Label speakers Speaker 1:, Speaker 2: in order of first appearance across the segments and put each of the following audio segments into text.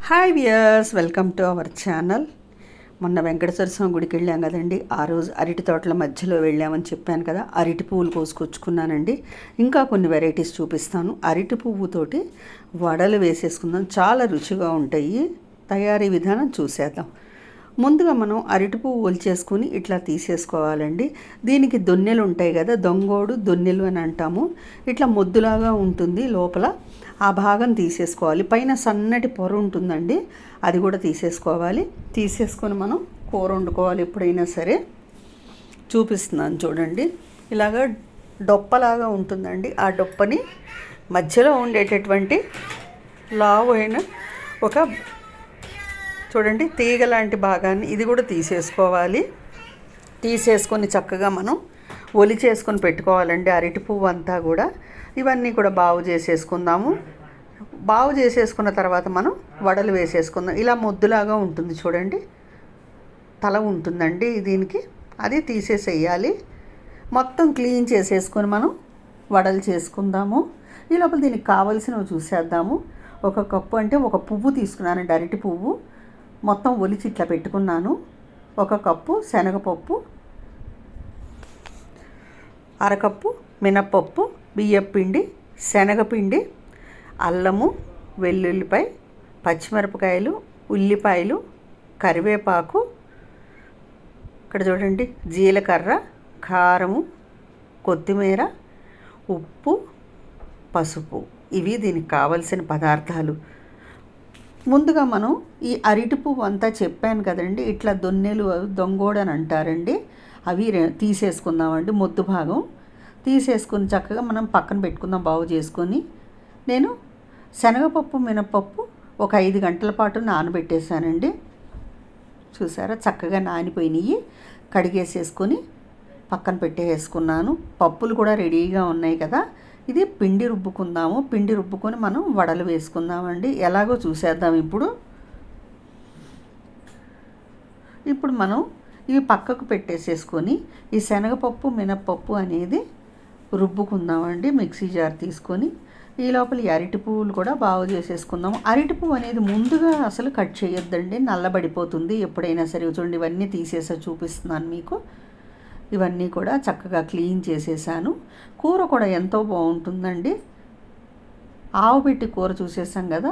Speaker 1: Hi viewers, welcome to our channel. మొన్న వెంకటేశ్వర స్వామి గుడికి వెళ్ళాం కదండి. ఆ రోజు అరటి తోటల మధ్యలో వెళ్ళామని చెప్పాను కదా. అరటి పువ్వులు కోసుకొచ్చుకున్నానండి. ఇంకా కొన్ని వెరైటీస్ చూపిస్తాను. అరటి పువ్వుతోటి వడలు వేసేసుకుందాం, చాలా రుచిగా ఉంటాయి. తయారీ విధానం చూసేద్దాం. ముందుగా మనం అరటి పువ్వు ఒలిచేసుకుని ఇట్లా తీసేసుకోవాలండి. దీనికి దొన్నెలు ఉంటాయి కదా, దొంగోడు దొన్నెలు అని అంటాము. ఇట్లా మొద్దులాగా ఉంటుంది లోపల, ఆ భాగం తీసేసుకోవాలి. పైన సన్నటి పొర ఉంటుందండి, అది కూడా తీసేసుకోవాలి. తీసేసుకొని మనం కూర వండుకోవాలి. ఎప్పుడైనా సరే చూపిస్తున్నాను చూడండి. ఇలాగా డొప్పలాగా ఉంటుందండి. ఆ డొప్పని మధ్యలో ఉండేటటువంటి లావు అయిన ఒక చూడండి తీగ లాంటి భాగాన్ని ఇది కూడా తీసేసుకోవాలి. తీసేసుకొని చక్కగా మనం ఒలి చేసుకొని పెట్టుకోవాలండి అరటి పువ్వు అంతా కూడా. ఇవన్నీ కూడా బాగు చేసేసుకుందాము. బాగు చేసేసుకున్న తర్వాత మనం వడలు వేసేసుకుందాం. ఇలా ముద్దులాగా ఉంటుంది చూడండి, తల ఉంటుందండి దీనికి, అది తీసేసేయాలి. మొత్తం క్లీన్ చేసేసుకొని మనం వడలు చేసుకుందాము. ఈ లోపల దీనికి కావలసినవి చూసేద్దాము. ఒక కప్పు అంటే ఒక పువ్వు తీసుకున్నానండి, అరటి పువ్వు మొత్తం ఒలిచి ఇట్లా పెట్టుకున్నాను. ఒక కప్పు శనగపప్పు, అరకప్పు మినప్పప్పు, బియ్యపిండి, శనగపిండి, అల్లము, వెల్లుల్లిపాయ, పచ్చిమిరపకాయలు, ఉల్లిపాయలు, కరివేపాకు, ఇక్కడ చూడండి జీలకర్ర, కారము, కొత్తిమీర, ఉప్పు, పసుపు. ఇవి దీనికి కావలసిన పదార్థాలు. ముందుగా మనం ఈ అరటి పువ్వు అంతా చెప్పాను కదండి, ఇట్లా దొన్నెలు దొంగోడు అని అంటారండి, అవి తీసేసుకుందామండి. మొద్దు భాగం తీసేసుకుని చక్కగా మనం పక్కన పెట్టుకుందాం బాగు చేసుకొని. నేను శనగపప్పు మినపప్పు ఒక 5 గంటల పాటు నానబెట్టేశానండి. చూసారా చక్కగా నానిపోయినాయి. కడిగేసేసుకొని పక్కన పెట్టేసుకున్నాను. పప్పులు కూడా రెడీగా ఉన్నాయి కదా. ఇది పిండి రుబ్బుకుందాము. పిండి రుబ్బుకొని మనం వడలు వేసుకుందామండి. ఎలాగో చూసేద్దాం ఇప్పుడు మనం ఇవి పక్కకు పెట్టేసేసుకొని ఈ శనగపప్పు మినప్పప్పు అనేది రుబ్బుకుందామండి. మిక్సీ జార్ తీసుకొని ఈ లోపల ఈ అరటి పువ్వులు కూడా బాగు చేసేసుకుందాము. అరటి పువ్వు అనేది ముందుగా అసలు కట్ చేయొద్దండి, నల్లబడిపోతుంది. ఎప్పుడైనా సరే చూడండి, ఇవన్నీ తీసేసా చూపిస్తున్నాను మీకు. ఇవన్నీ కూడా చక్కగా క్లీన్ చేసేసాను. కూర కూడా ఎంతో బాగుంటుందండి. ఆవు పెట్టి కూర చూసేసాం కదా,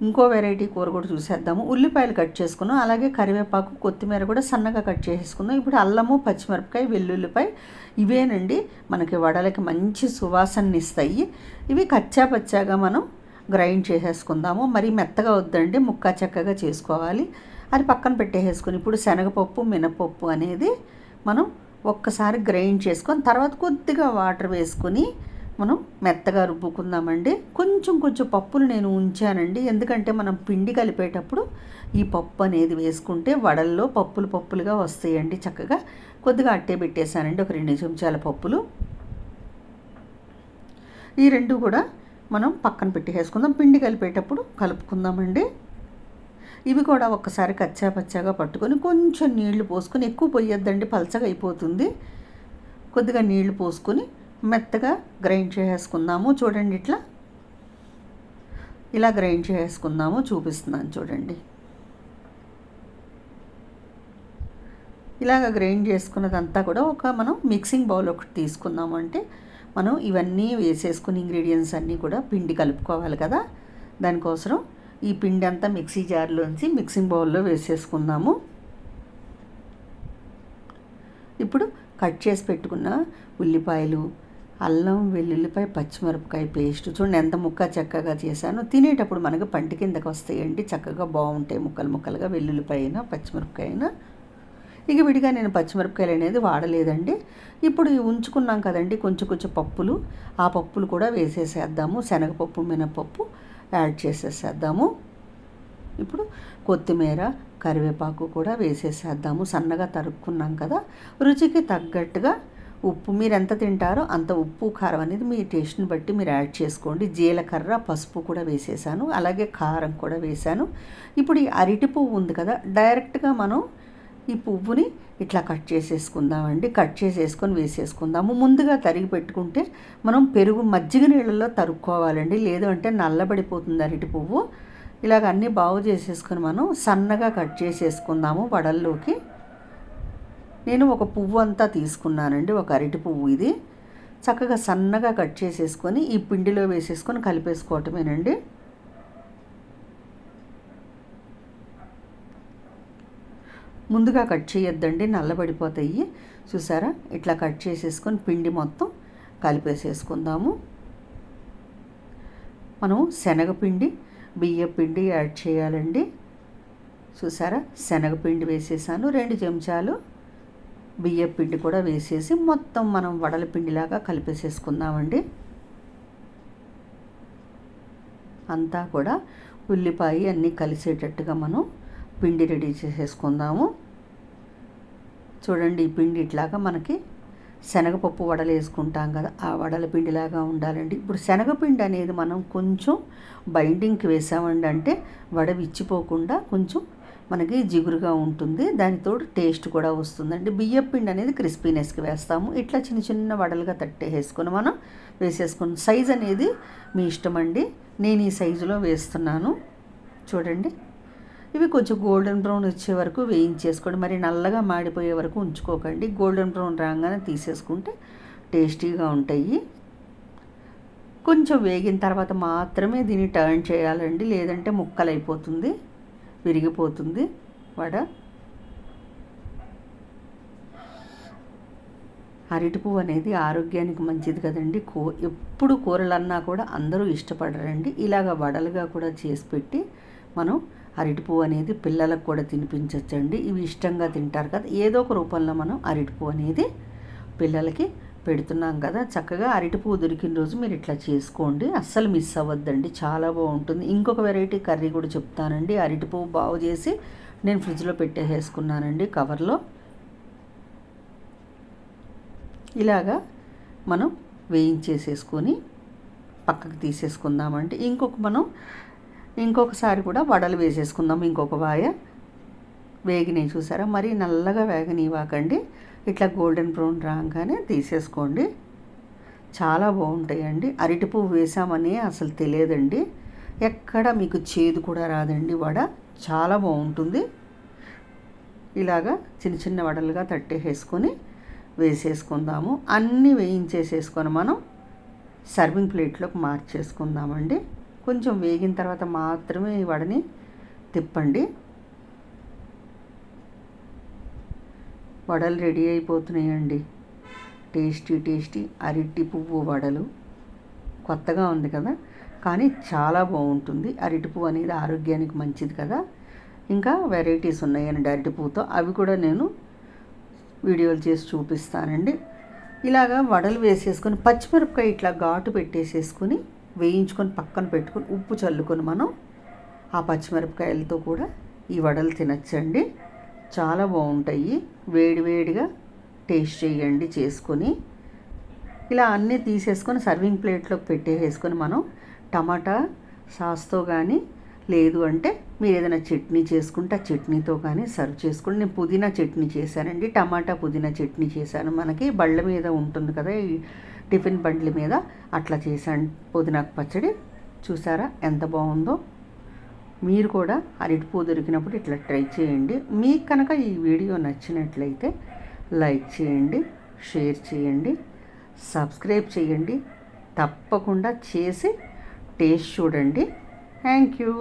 Speaker 1: ఇంకో వెరైటీ కూర కూడా చూసేద్దాము. ఉల్లిపాయలు కట్ చేసుకున్నాం, అలాగే కరివేపాకు, కొత్తిమీర కూడా సన్నగా కట్ చేసుకుందాం. ఇప్పుడు అల్లము, పచ్చిమిరపకాయ, వెల్లుల్లిపాయ ఇవేనండి మనకి వడలకి మంచి సువాసనని ఇస్తాయి. ఇవి కచ్చా పచ్చాగా మనం గ్రైండ్ చేసేసుకుందాము. మరి మెత్తగా వద్దండి, ముక్కా చెక్కగా చేసుకోవాలి. అది పక్కన పెట్టేసుకుని ఇప్పుడు శనగపప్పు మినపప్పు అనేది మనం ఒక్కసారి గ్రైండ్ చేసుకొని తర్వాత కొద్దిగా వాటర్ వేసుకొని మనం మెత్తగా రుబ్బుకుందామండి. కొంచెం పప్పులు నేను ఉంచానండి, ఎందుకంటే మనం పిండి కలిపేటప్పుడు ఈ పప్పు అనేది వేసుకుంటే వడల్లో పప్పులుగా వస్తాయండి. చక్కగా కొద్దిగా అట్టే పెట్టేశానండి, ఒక 2 చెంచాల పప్పులు. ఈ రెండు కూడా మనం పక్కన పెట్టేసుకుందాం. పిండి కలిపేటప్పుడు కలుపుకుందామండి. ఇవి కూడా ఒక్కసారి కచ్చా పచ్చాగా పట్టుకొని కొంచెం నీళ్లు పోసుకొని, ఎక్కువ పోయొద్దండి పలచగా అయిపోతుంది. కొద్దిగా నీళ్లు పోసుకొని మెత్తగా గ్రైండ్ చేసేసుకుందాము. చూడండి ఇలా గ్రైండ్ చేసేసుకుందాము. చూపిస్తున్నాను చూడండి. ఇలాగ గ్రైండ్ చేసుకున్నదంతా కూడా మనం మిక్సింగ్ బౌల్ ఒకటి తీసుకుందాము. అంటే మనం ఇవన్నీ వేసేసుకుని ఇంగ్రీడియంట్స్ అన్నీ కూడా పిండి కలుపుకోవాలి కదా, దానికోసం ఈ పిండి అంతా మిక్సీ జార్లోంచి మిక్సింగ్ బౌల్లో వేసేసుకుందాము. ఇప్పుడు కట్ చేసి పెట్టుకున్న ఉల్లిపాయలు, అల్లం, వెల్లుల్లిపాయ, పచ్చిమిరపకాయ పేస్ట్ చూడండి ఎంత ముక్క చక్కగా చేశాను. తినేటప్పుడు మనకు పంటి కిందకి వస్తాయండి, చక్కగా బాగుంటాయి ముక్కలుగా వెల్లుల్లిపాయ అయినా పచ్చిమిరపకాయ అయినా. ఇక విడిగా నేను పచ్చిమిరపకాయలు అనేది వాడలేదండి. ఇప్పుడు ఉంచుకున్నాం కదండి కొంచెం పప్పులు, ఆ పప్పులు కూడా వేసేసేద్దాము. శనగపప్పు మినపప్పు యాడ్ చేసేసేద్దాము. ఇప్పుడు కొత్తిమీర, కరివేపాకు కూడా వేసేసేద్దాము. సన్నగా తరుక్కున్నాం కదా. రుచికి తగ్గట్టుగా ఉప్పు, మీరు ఎంత తింటారో అంత ఉప్పు కారం అనేది మీ టేస్ట్ని బట్టి మీరు యాడ్ చేసుకోండి. జీలకర్ర, పసుపు కూడా వేసేసాను, అలాగే కారం కూడా వేసాను. ఇప్పుడు ఈ అరటి పువ్వు ఉంది కదా, డైరెక్ట్గా మనం ఈ పువ్వుని ఇట్లా కట్ చేసేసుకుందామండి. కట్ చేసేసుకొని వేసేసుకుందాము. ముందుగా తరిగి పెట్టుకుంటే మనం మజ్జిగ నీళ్ళల్లో తరుక్కోవాలండి, లేదు అంటే నల్లబడిపోతుంది అరటి పువ్వు. ఇలాగ అన్నీ బాగు చేసేసుకొని మనం సన్నగా కట్ చేసేసుకుందాము వడల్లోకి. నేను ఒక పువ్వు అంతా తీసుకున్నానండి, ఒక అరటి పువ్వు. ఇది చక్కగా సన్నగా కట్ చేసేసుకొని ఈ పిండిలో వేసేసుకొని కలిపేసుకోవటమేనండి. ముందుగా కట్ చేయొద్దండి, నల్లబడిపోతాయి. చూసారా, ఇట్లా కట్ చేసేసుకొని పిండి మొత్తం కలిపేసేసుకుందాము. మనం శనగపిండి, బియ్యపిండి యాడ్ చేయాలండి. చూసారా, శనగపిండి వేసేసాను, 2 చెంచాలు బియ్యపిండి కూడా వేసేసి మొత్తం మనం వడల పిండిలాగా కలిపేసేసుకుందామండి. అంతా కూడా ఉల్లిపాయ అన్నీ కలిసేటట్టుగా మనం పిండి రెడీ చేసేసుకుందాము. చూడండి, ఈ పిండి ఇట్లాగా మనకి శనగపప్పు వడలు వేసుకుంటాం కదా, ఆ వడల పిండిలాగా ఉండాలండి. ఇప్పుడు శనగపిండి అనేది మనం కొంచెం బైండింగ్కి వేసామండి అంటే వడ విచ్చిపోకుండా కొంచెం మనకి జిగురుగా ఉంటుంది, దానితోడు టేస్ట్ కూడా వస్తుందండి. బియ్యపిండి అనేది క్రిస్పీనెస్కి వేస్తాము. ఇట్లా చిన్న చిన్న వడలుగా తట్టేసుకొని మనం వేసేసుకుని సైజ్ అనేది మీ ఇష్టం అండి. నేను ఈ సైజులో వేస్తున్నాను. చూడండి, ఇవి కొంచెం గోల్డెన్ బ్రౌన్ వచ్చే వరకు వేయించేసుకోండి. మరి నల్లగా మాడిపోయే వరకు ఉంచుకోకండి. గోల్డెన్ బ్రౌన్ రాగానే తీసేసుకుంటే టేస్టీగా ఉంటాయి. కొంచెం వేగిన తర్వాత మాత్రమే దీన్ని టర్న్ చేయాలండి, లేదంటే ముక్కలైపోతుంది, విరిగిపోతుంది వడ. అరటి పువ్వు అనేది ఆరోగ్యానికి మంచిది కదండి. ఎప్పుడు కూరలన్నా కూడా అందరూ ఇష్టపడరండి. ఇలాగ వడలుగా కూడా చేసి పెట్టి మనం అరటి పువ్వు అనేది పిల్లలకు కూడా తినిపించవచ్చండి. ఇవి ఇష్టంగా తింటారు కదా, ఏదో ఒక రూపంలో మనం అరటి పువ్వు అనేది పిల్లలకి పెడుతున్నాం కదా. చక్కగా అరటి పువ్వు దొరికిన రోజు మీరు ఇట్లా చేసుకోండి, అస్సలు మిస్ అవ్వద్దండి, చాలా బాగుంటుంది. ఇంకొక వెరైటీ కర్రీ కూడా చెప్తానండి. అరటి పువ్వు బాగు చేసి నేను ఫ్రిడ్జ్లో పెట్టేసుకున్నానండి కవర్లో. ఇలాగా మనం వేయించేసేసుకొని పక్కకు తీసేసుకుందామండి. ఇంకొకసారి కూడా వడలు వేసేసుకుందాం. ఇంకొక వాయ వేగినాయి చూసారా, మరీ నల్లగా వేగనివ్వకండి, ఇట్లా గోల్డెన్ బ్రౌన్ రాగానే తీసేసుకోండి. చాలా బాగుంటాయండి. అరటి పువ్వు వేసామని అసలు తెలియదండి, ఎక్కడ మీకు చేదు కూడా రాదండి. వడ చాలా బాగుంటుంది. ఇలాగా చిన్న చిన్న వడలుగా తట్టేసుకొని వేసేసుకుందాము. అన్నీ వేయించేసేసుకొని మనం సర్వింగ్ ప్లేట్లోకి మార్చేసుకుందామండి. కొంచెం వేగిన తర్వాత మాత్రమే ఈ వడని తిప్పండి. వడలు రెడీ అయిపోతున్నాయండి. టేస్టీ అరటి పువ్వు వడలు. కొత్తగా ఉంది కదా, కానీ చాలా బాగుంటుంది. అరటి పువ్వు అనేది ఆరోగ్యానికి మంచిది కదా. ఇంకా వెరైటీస్ ఉన్నాయండి అరటి పువ్వుతో, అవి కూడా నేను వీడియోలు చేసి చూపిస్తానండి. ఇలాగా వడలు వేసేసుకొని పచ్చిమిరపకాయ ఇట్లా ఘాటు పెట్టేసేసుకొని వేయించుకొని పక్కన పెట్టుకొని ఉప్పు చల్లుకొని మనం ఆ పచ్చిమిరపకాయలతో కూడా ఈ వడలు తినచ్చండి. చాలా బాగుంటాయి. వేడివేడిగా టేస్ట్ చేయండి చేసుకొని. ఇలా అన్నీ తీసేసుకొని సర్వింగ్ ప్లేట్లోకి పెట్టేసుకొని మనం టమాటా సాస్తో కానీ, లేదు అంటే మీరు ఏదైనా చట్నీ చేసుకుంటే ఆ చట్నీతో కానీ సర్వ్ చేసుకోండి. నేను పుదీనా చట్నీ చేశానండి, టమాటా పుదీనా చట్నీ చేశాను. మనకి బళ్ళ మీద ఉంటుంది కదా, ఈ టిఫిన్ బండ్ల మీద అట్లా చేశాను పుదీనా పచ్చడి. చూసారా ఎంత బాగుందో. మీరు కూడా అరటి పువ్వు దొరికినప్పుడు ఇట్లా ట్రై చేయండి. మీకు కనుక ఈ వీడియో నచ్చినట్లయితే లైక్ చేయండి, షేర్ చేయండి, సబ్స్క్రైబ్ చేయండి. తప్పకుండా చేసి టేస్ట్ చూడండి. Thank you.